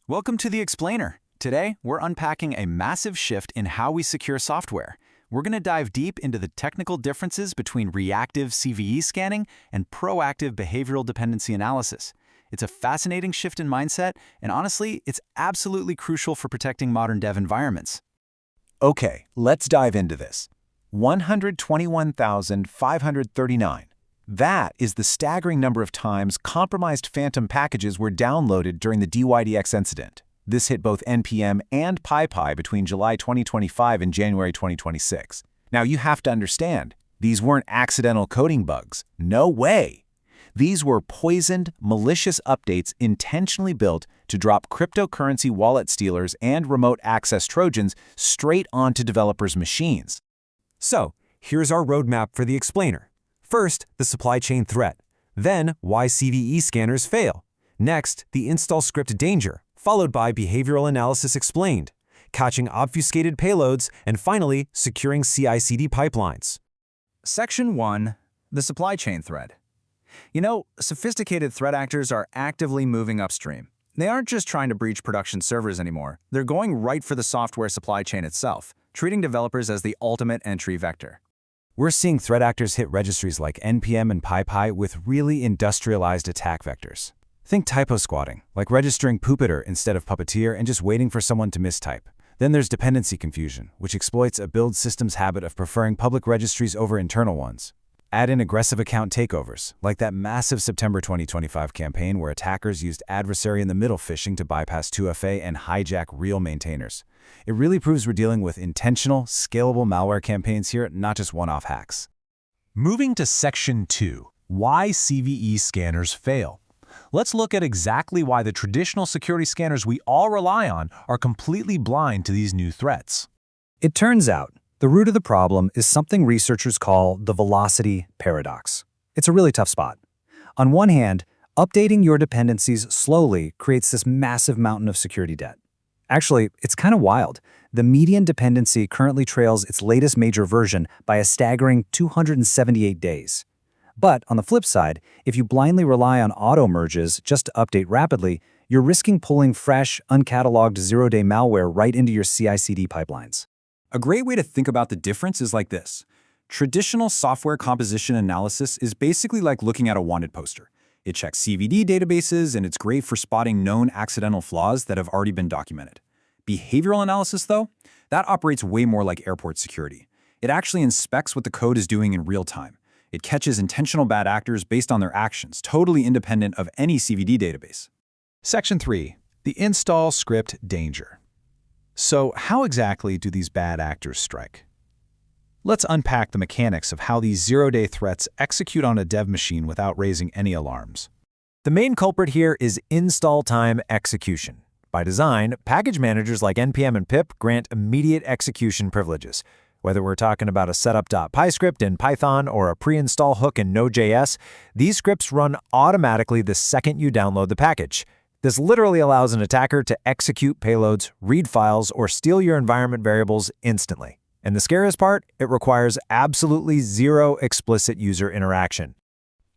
Welcome to the Explainer. Today, we're unpacking a massive shift in how we secure software. We're going to dive deep into the technical differences between reactive CVE scanning and proactive behavioral dependency analysis. It's a fascinating shift in mindset, and honestly, it's absolutely crucial for protecting modern dev environments. Okay, let's dive into this. 121,539. That is the staggering number of times compromised phantom packages were downloaded during the DYDX incident. This hit both NPM and PyPy between July 2025 and January 2026. Now you have to understand, these weren't accidental coding bugs. No way! These were poisoned, malicious updates intentionally built to drop cryptocurrency wallet stealers and remote access Trojans straight onto developers' machines. So, here's our roadmap for the Explainer. First, the supply chain threat. Then, why CVE scanners fail. Next, the install script danger, followed by behavioral analysis explained, catching obfuscated payloads, and finally, securing CI/CD pipelines. Section 1. The supply chain threat. You know, sophisticated threat actors are actively moving upstream. They aren't just trying to breach production servers anymore. They're going right for the software supply chain itself, treating developers as the ultimate entry vector. We're seeing threat actors hit registries like NPM and PyPy with really industrialized attack vectors. Think typo squatting, like registering Puppeteer instead of Puppeteer and just waiting for someone to mistype. Then there's dependency confusion, which exploits a build system's habit of preferring public registries over internal ones. Add in aggressive account takeovers, like that massive September 2025 campaign where attackers used adversary-in-the-middle phishing to bypass 2FA and hijack real maintainers. It really proves we're dealing with intentional, scalable malware campaigns here, not just one-off hacks. Moving to Section 2, why CVE scanners fail. Let's look at exactly why the traditional security scanners we all rely on are completely blind to these new threats. It turns out, the root of the problem is something researchers call the velocity paradox. It's a really tough spot. On one hand, updating your dependencies slowly creates this massive mountain of security debt. Actually, it's kind of wild. The median dependency currently trails its latest major version by a staggering 278 days. But on the flip side, if you blindly rely on auto-merges just to update rapidly, you're risking pulling fresh, uncatalogued zero-day malware right into your CI/CD pipelines. A great way to think about the difference is like this. Traditional software composition analysis is basically like looking at a wanted poster. It checks CVD databases, and it's great for spotting known accidental flaws that have already been documented. Behavioral analysis, though, that operates way more like airport security. It actually inspects what the code is doing in real time. It catches intentional bad actors based on their actions, totally independent of any CVD database. Section 3. The install script danger. So how exactly do these bad actors strike? Let's unpack the mechanics of how these zero-day threats execute on a dev machine without raising any alarms. The main culprit here is install time execution. By design, package managers like NPM and pip grant immediate execution privileges. Whether we're talking about a setup.py script in Python or a pre-install hook in Node.js, these scripts run automatically the second you download the package. This literally allows an attacker to execute payloads, read files, or steal your environment variables instantly. And the scariest part, it requires absolutely zero explicit user interaction.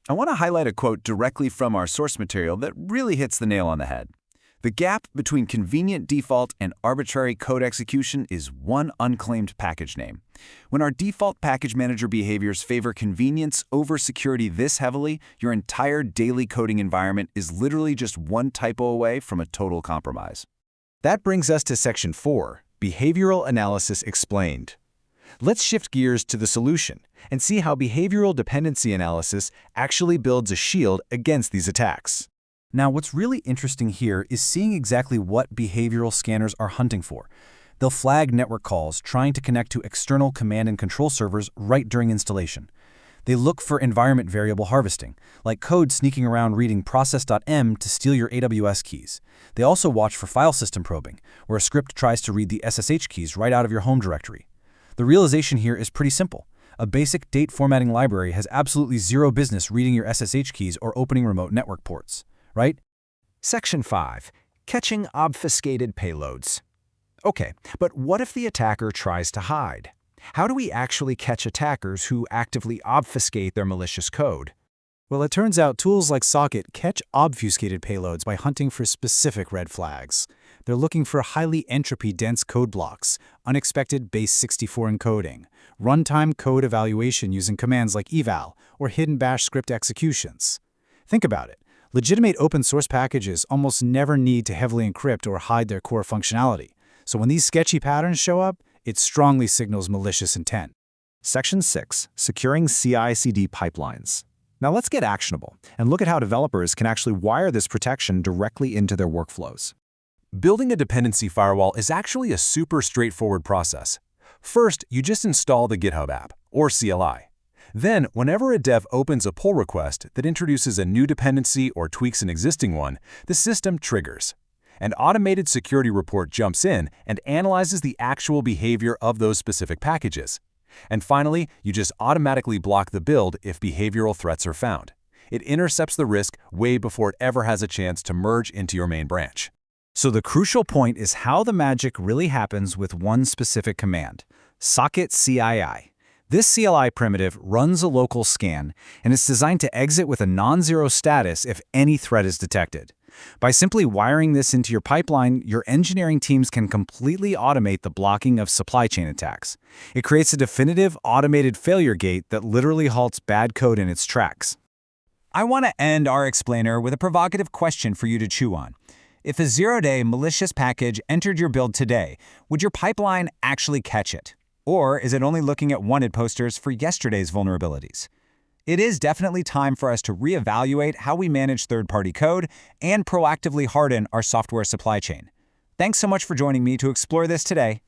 I want to highlight a quote directly from our source material that really hits the nail on the head. The gap between convenient default and arbitrary code execution is one unclaimed package name. When our default package manager behaviors favor convenience over security this heavily, your entire daily coding environment is literally just one typo away from a total compromise. That brings us to Section 4, Behavioral Analysis Explained. Let's shift gears to the solution and see how behavioral dependency analysis actually builds a shield against these attacks. Now, what's really interesting here is seeing exactly what behavioral scanners are hunting for. They'll flag network calls trying to connect to external command and control servers right during installation. They look for environment variable harvesting, like code sneaking around reading process.m to steal your AWS keys. They also watch for file system probing, where a script tries to read the SSH keys right out of your home directory. The realization here is pretty simple. A basic date formatting library has absolutely zero business reading your SSH keys or opening remote network ports. Right? Section 5. Catching obfuscated payloads. Okay, but what if the attacker tries to hide? How do we actually catch attackers who actively obfuscate their malicious code? Well, it turns out tools like Socket catch obfuscated payloads by hunting for specific red flags. They're looking for highly entropy-dense code blocks, unexpected base64 encoding, runtime code evaluation using commands like eval, or hidden bash script executions. Think about it. Legitimate open-source packages almost never need to heavily encrypt or hide their core functionality. So when these sketchy patterns show up, it strongly signals malicious intent. Section 6. Securing CI/CD pipelines. Now let's get actionable and look at how developers can actually wire this protection directly into their workflows. Building a dependency firewall is actually a super straightforward process. First, you just install the GitHub app, or CLI. Then, whenever a dev opens a pull request that introduces a new dependency or tweaks an existing one, the system triggers. An automated security report jumps in and analyzes the actual behavior of those specific packages. And finally, you just automatically block the build if behavioral threats are found. It intercepts the risk way before it ever has a chance to merge into your main branch. So the crucial point is how the magic really happens with one specific command, socket CII. This CLI primitive runs a local scan, and it's designed to exit with a non-zero status if any threat is detected. By simply wiring this into your pipeline, your engineering teams can completely automate the blocking of supply chain attacks. It creates a definitive automated failure gate that literally halts bad code in its tracks. I want to end our explainer with a provocative question for you to chew on. If a zero-day malicious package entered your build today, would your pipeline actually catch it? Or is it only looking at wanted posters for yesterday's vulnerabilities? It is definitely time for us to reevaluate how we manage third-party code and proactively harden our software supply chain. Thanks so much for joining me to explore this today.